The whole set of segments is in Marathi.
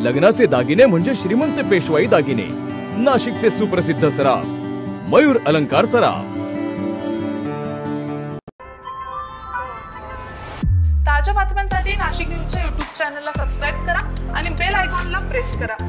लग्नाचे दागिने म्हणजे श्रीमंत पेशवाई दागिने, नाशिकचे सुप्रसिद्ध सराफ मयूर अलंकार सराफ। ताज्या बातम्यांसाठी नाशिक न्यूजच्या YouTube चॅनलला सबस्क्राइब करा आणि बेल आयकॉनला प्रेस करा।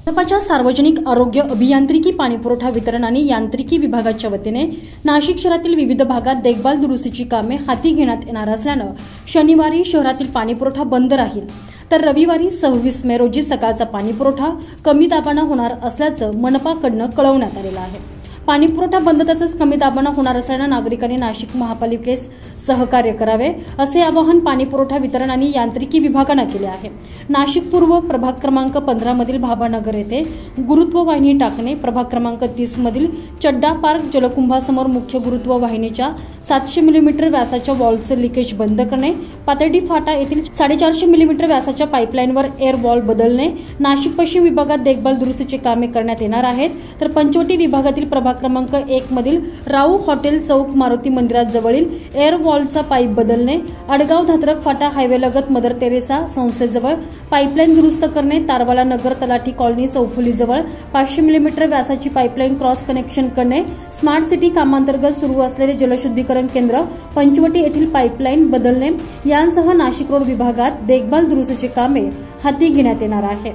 मनपाच्या सार्वजनिक आरोग्य अभियांत्रिकी पाणीपुरवठा वितरण आणि यांत्रिकी विभागाच्या वतीने नाशिक शहरातील विविध भागात देखभाल दुरुस्तीची कामे हाती घेण्यात येणार असल्यानं शनिवारी शहरातील पाणीपुरवठा बंद राहील, तर रविवारी 26 मे रोजी सकाळचा पाणीपुरवठा कमी दाबाने होणार असल्याचं मनपाकडून कळवण्यात आलेलं आहे। पाणीपुरवठा बंद तसंच कमी दाबाने होणार असल्यानं नागरिकांनी नाशिक महापालिकेस सहकार्य करावे असे आवाहन पाणीपुरवठा वितरण आणि यांत्रिकी विभागानं केले आहे। नाशिक पूर्व प्रभाग क्रमांक 15 मधील भाभानगर येथे गुरुत्व वाहिनी टाकणे, प्रभाग क्रमांक 30 मधील चड्डा पार्क जलकुंभासमोर मुख्य गुरुत्व वाहिनीच्या 700 मिलीमीटर व्यासाच्या वॉलचे लिकेज बंद करणे, पातर्डी फाटा येथील 450 मिलीमीटर व्यासाच्या पाईपलाईनवर एअर वॉल बदलणे, नाशिक पश्चिम विभागात देखभाल दुरुस्तीची कामे करण्यात येणार आहेत, तर पंचवटी विभागातील प्रभाग क्रमांक 1 मधील राऊ हॉटेल चौक मारुती मंदिरात जवळील एअर वॉलचा पाईप बदलणे, अडगाव धात्रक फाटा हायवे लगत मदर तेरेसा संस्थेजवळ पाईपलाईन दुरुस्त करणे, तारवाला नगर तलाठी कॉलनी चौफुलीजवळ 500 मिलीमीटर व्यासाची पाईपलाईन क्रॉस कनेक्शन करणे, स्मार्ट सिटी कामांतर्गत सुरू असलेले जलशुद्धीकरण केंद्र पंचवटी येथील पाईपलाईन बदलणे यांसह नाशिक रोड विभागात देखभाल दुरुस्तीची कामे हाती घेण्यात येणार आहे।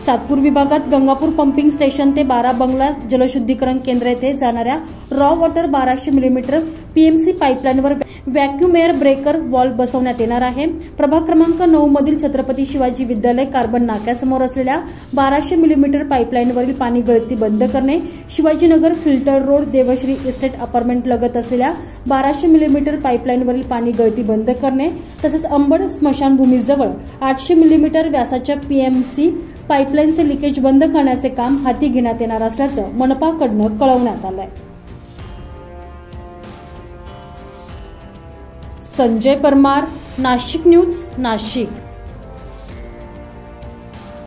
सातपूर विभागात गंगापूर पंपिंग स्टेशन ते 12 बंगला जलशुद्धीकरण केंद्र येथे जाणाऱ्या रॉ वॉटर 1200 मिलीमीटर पीएमसी पाईपलाईनवर व्हॅक्यूम एअर ब्रेकर वॉल बसवण्यात येणार आहे। प्रभाग क्रमांक 9 मधील छत्रपती शिवाजी विद्यालय कार्बन नाक्यासमोर असलेल्या 1200 मिलीमीटर पाईपलाईनवरील पाणी गळती बंद करणे, Shivajinagar filter road Devshree estate apartment लगत असलेल्या 1200 मिलीमीटर पाईपलाईनवरील पाणी गळती बंद करणे, तसेच अंबड स्मशानभूमीजवळ 800 मिलीमीटर व्यासाच्या पीएमसी पाईपलाईनचे लिकेज बंद करण्याचे काम हाती घेण्यात येणार असल्याचं मनपाकडून कळवण्यात आलंय। संजय परमार, नाशिक न्यूज, नाशिक।